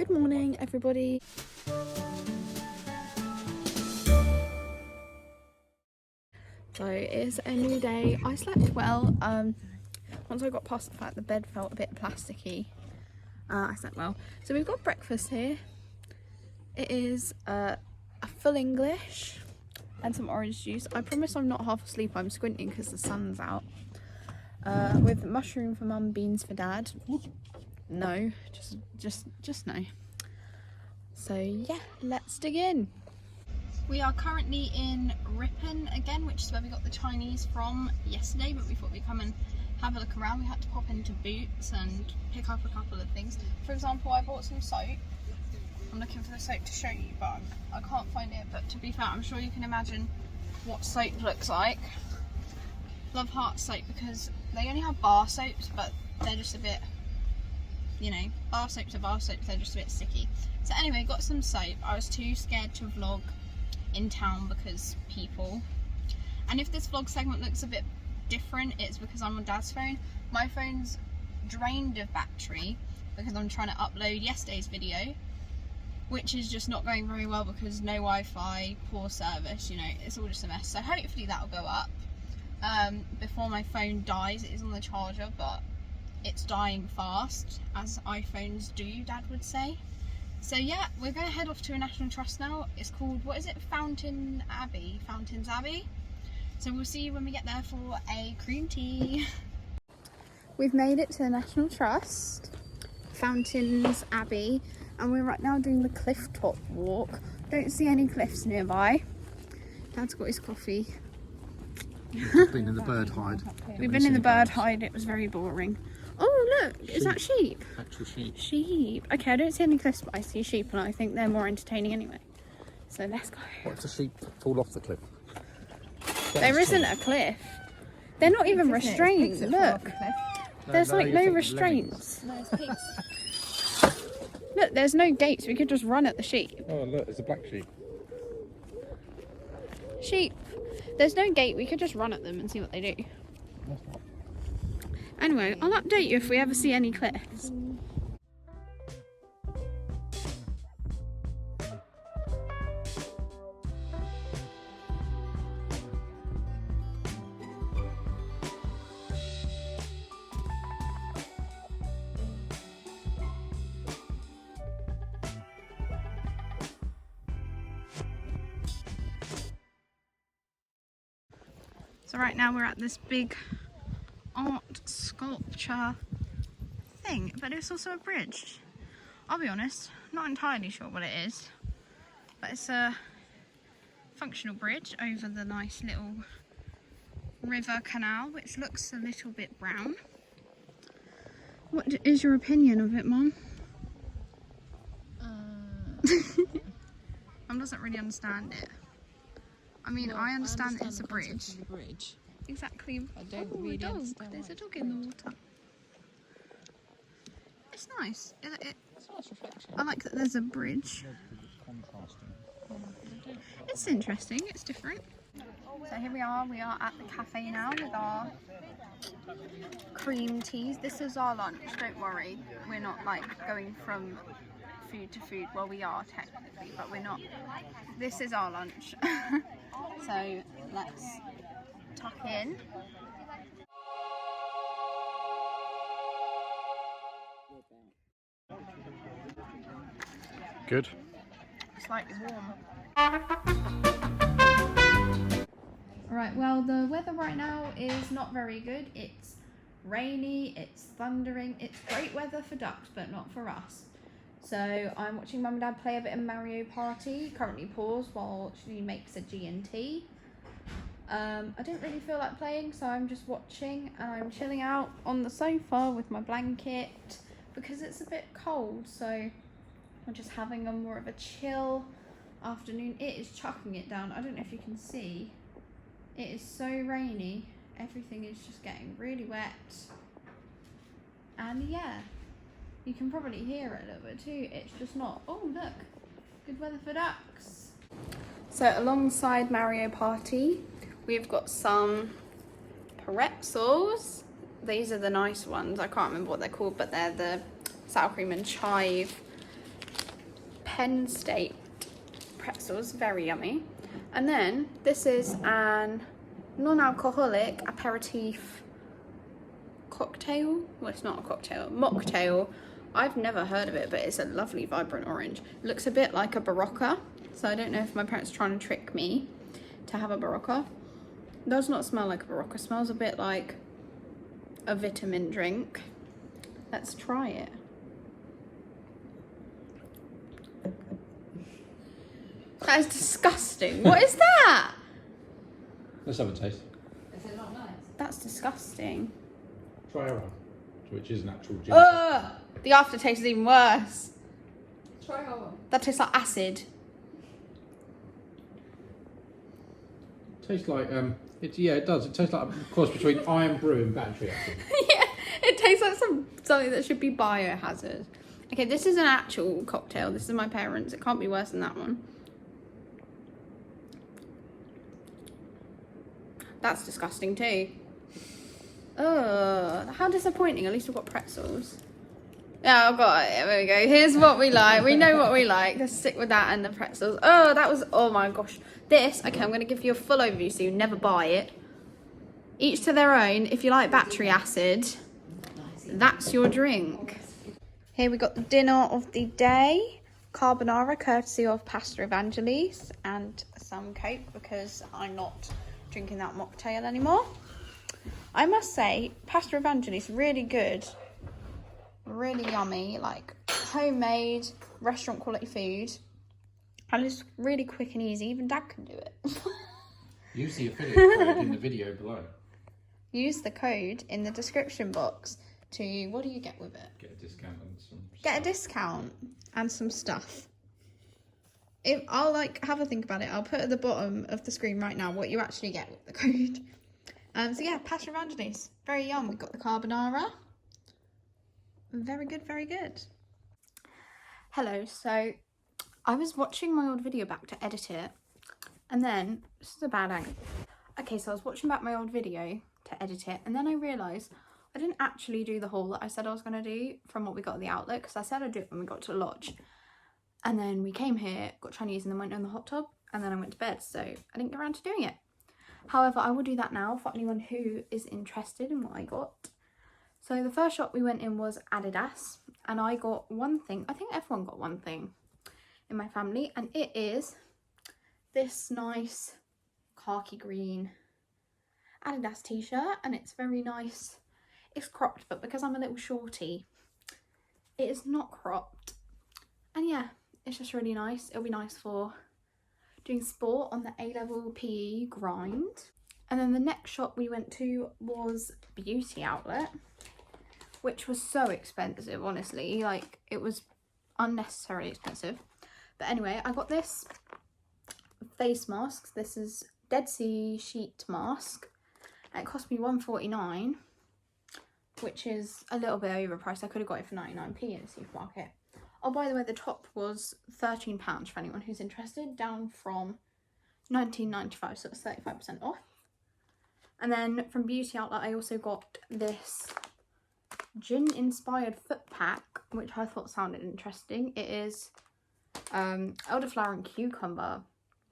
Good morning, everybody. So it's a new day. I slept well. Once I got past the fact the bed felt a bit plasticky, I slept well. So we've got breakfast here. It is a full English and some orange juice. I promise I'm not half asleep. I'm squinting because the sun's out. With mushroom for mum, beans for dad. No, just no. So yeah, let's dig in. We are currently in Ripon again, which is where we got the Chinese from yesterday, but we thought we'd come and have a look around. We had to pop into Boots and pick up a couple of things. For example, I bought some soap. I'm looking for the soap to show you, but I can't find it. But to be fair, I'm sure you can imagine what soap looks like. Love Heart soap because they only have bar soaps, but they're just a bit, you know, bar soaps are bar soaps, they're just a bit sticky. So anyway, got some soap. I was too scared to vlog in town because people. And if this vlog segment looks a bit different, it's because I'm on Dad's phone. My phone's drained of battery because I'm trying to upload yesterday's video, which is just not going very well because no Wi-Fi, poor service, you know, it's all just a mess. So hopefully that'll go up before my phone dies. It is on the charger, but it's dying fast, as iPhones do, Dad would say. So yeah, we're going to head off to a National Trust now. It's called, what is it? Fountains Abbey. So we'll see you when we get there for a cream tea. We've made it to the National Trust, Fountains Abbey, and we're right now doing the cliff top walk. Don't see any cliffs nearby. Dad's got his coffee. We've been in the bird hide. We've been in the bird hide, it was very boring. Oh look, is that sheep? Actual sheep. Sheep. Okay, I don't see any cliffs, but I see sheep and I think they're more entertaining anyway. So let's go. What if the sheep fall off the cliff? There isn't a cliff. They're not even restrained, look. There's like no restraints. Look, there's no gates, we could just run at the sheep. Oh look, there's a black sheep. Sheep. There's no gate, we could just run at them and see what they do. Anyway, I'll update you if we ever see any cliffs. So right now we're at this big art sculpture thing, but it's also a bridge. I'll be honest, not entirely sure what it is, but it's a functional bridge over the nice little river canal, which looks a little bit brown. What is your opinion of it, Mum? Mum doesn't really understand it. I mean, well, I understand that it's a bridge. Exactly. I don't really understand. There's a dog in the water. It's nice. It's a nice reflection. I like that there's a bridge. It's interesting. It's different. So here we are at the cafe now with our cream teas. This is our lunch, don't worry. We're not like going from food to food. Well, we are technically, but we're not. This is our lunch. So let's tuck in. Good. Slightly warm. Right, well the weather right now is not very good. It's rainy, it's thundering, it's great weather for ducks, but not for us. So I'm watching Mum and Dad play a bit of Mario Party, currently paused while she makes a G&T. I don't really feel like playing, so I'm just watching and I'm chilling out on the sofa with my blanket because it's a bit cold, so I'm just having a more of a chill afternoon. It is chucking it down. I don't know if you can see. It is so rainy. Everything is just getting really wet. And yeah, you can probably hear it a little bit too. It's just not. Oh look, good weather for ducks. So alongside Mario Party, we've got some pretzels. These are the nice ones. I can't remember what they're called, but they're the sour cream and chive Penn State pretzels, very yummy. And then this is an non-alcoholic aperitif cocktail. Well, it's not a cocktail, mocktail. I've never heard of it, but it's a lovely vibrant orange. It looks a bit like a Barocca, so I don't know if my parents are trying to trick me to have a Barocca. It does not smell like a Barocca. It smells a bit like a vitamin drink. Let's try it. That is disgusting. What is that? Let's have a taste. Is it not nice? That's disgusting. Try our one, which is natural gin. Ugh! The aftertaste is even worse. Try our one. That tastes like acid. Tastes like it does. It tastes like a cross between iron brew and battery acid. Yeah, it tastes like something that should be biohazard. Okay, this is an actual cocktail. This is my parents. It can't be worse than that one. That's disgusting too. Ugh, how disappointing. At least we've got pretzels. Yeah, I've got it. There we go. Here's what we like. We know what we like. Let's stick with that and the pretzels. Oh, that was, oh my gosh. This, okay, I'm going to give you a full overview so you never buy it. Each to their own. If you like battery acid, that's your drink. Here we got the dinner of the day. Carbonara, courtesy of Pasta Evangelis, and some Coke because I'm not drinking that mocktail anymore. I must say, Pasta Evangelis, really good. Really yummy, like homemade, restaurant quality food. And it's really quick and easy. Even Dad can do it. Use the affiliate code in the video below. Use the code in the description box to, what do you get with it? Get a discount on some Get a stuff. discount and some stuff. If I'll have a think about it. I'll put at the bottom of the screen right now what you actually get with the code. So yeah, Pasta Evangelis, very yum. We've got the carbonara. Very good, very good. Hello, so I was watching my old video back to edit it, and then, this is a bad angle. Okay, so I was watching back my old video to edit it, and then I realised I didn't actually do the haul that I said I was going to do from what we got at the outlet, because I said I'd do it when we got to the lodge. And then we came here, got Chinese, and then went in the hot tub, and then I went to bed, so I didn't get around to doing it. However, I will do that now for anyone who is interested in what I got. So the first shop we went in was Adidas, and I got one thing. I think everyone got one thing in my family, and it is this nice khaki green Adidas t-shirt, and it's very nice. It's cropped, but because I'm a little shorty, it is not cropped. And yeah, it's just really nice. It'll be nice for doing sport on the A-level PE grind. And then the next shop we went to was Beauty Outlet, which was so expensive, honestly. Like, it was unnecessarily expensive. But anyway, I got this face mask. This is Dead Sea sheet mask. And it cost me £1.49, which is a little bit overpriced. I could have got it for 99p in the supermarket. Oh, by the way, the top was £13 for anyone who's interested, down from £19.95, so it's 35% off. And then from Beauty Outlet, I also got this gin-inspired foot pack, which I thought sounded interesting. It is elderflower and cucumber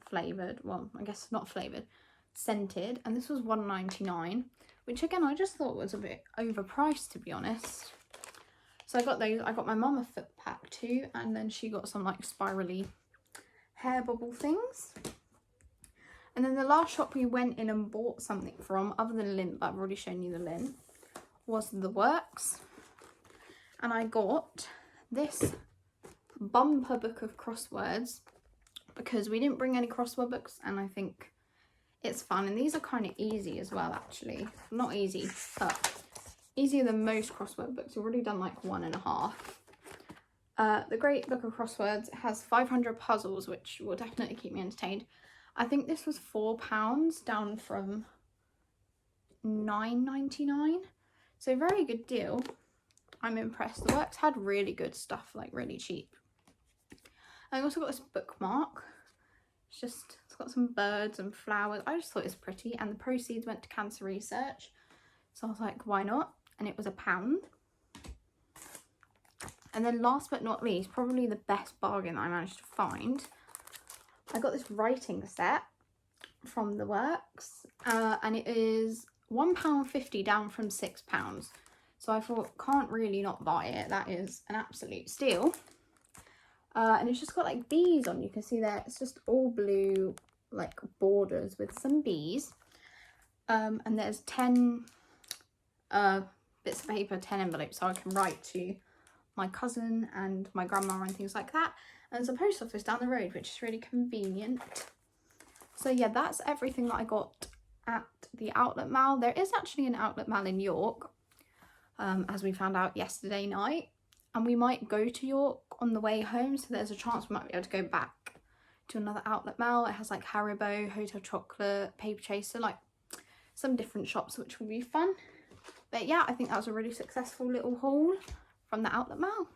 flavoured. Well, I guess not flavoured, scented. And this was £1.99, which again, I just thought was a bit overpriced, to be honest. So I got those. I got my mum a foot pack too, and then she got some like spirally hair bubble things. And then the last shop we went in and bought something from, other than lint, but I've already shown you the lint, was The Works. And I got this bumper book of crosswords because we didn't bring any crossword books, and I think it's fun. And these are kind of easy as well, actually. Not easy, but easier than most crossword books. We've already done like 1.5. The Great Book of Crosswords has 500 puzzles, which will definitely keep me entertained. I think this was £4, down from £9.99. So very good deal. I'm impressed. The Works had really good stuff, like really cheap. I also got this bookmark. It's got some birds and flowers. I just thought it was pretty, and the proceeds went to cancer research. So I was like, why not? And it was £1. And then last but not least, probably the best bargain that I managed to find, I got this writing set from the works, and it is £1.50 down from £6. So I thought, can't really not buy it. That is an absolute steal. And it's just got like bees on. You can see there, it's just all blue like borders with some bees. And there's 10 bits of paper, 10 envelopes, so I can write to my cousin and my grandma and things like that. And there's a post office down the road, which is really convenient. So yeah, that's everything that I got at the outlet mall. There is actually an outlet mall in York, as we found out yesterday night, and we might go to York on the way home, so there's a chance we might be able to go back to another outlet mall. It has like Haribo, Hotel Chocolate, Paper Chaser, like some different shops, which will be fun. But yeah, I think that was a really successful little haul from the outlet mall.